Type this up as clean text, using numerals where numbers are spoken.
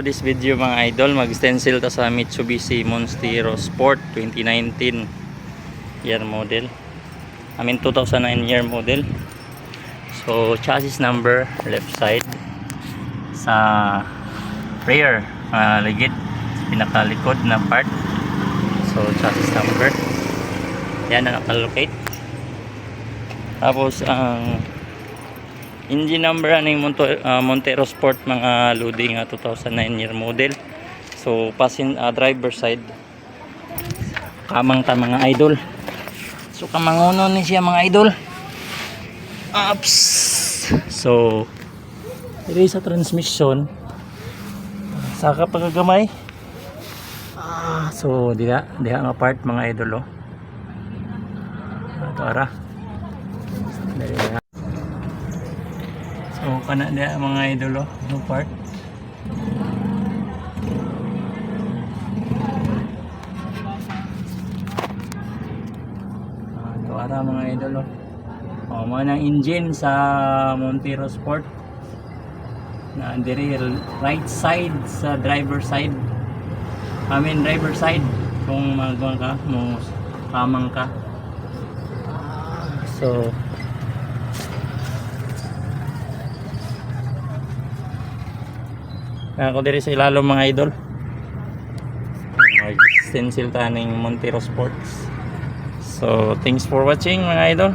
So this video mga idol, mag-stencil ta sa Mitsubishi Monstero Sport 2019 year model. 2009 year model. So chassis number left side sa rear, ligid pinakalikod na part. So chassis number yan na nakalocate. Tapos ang engine number ng Montero Sport mga loading 2009 year model. So driver side kamang ta mga idol. So kamanguno ni siya mga idol. Ups. So diri sa transmission sa pagagamay. So diha nga part mga idol oh. Ito ara. Dali na. So kana dia mga idol no part. Ito ara mga idol mo na engine sa Montero Sport. Na diri right side sa driver side. Driver side kung magawang ka mo kamang ka. So ako diri sa ilalom mga idol. Mag-stencil ta ning Montero Sports. So thanks for watching mga idol.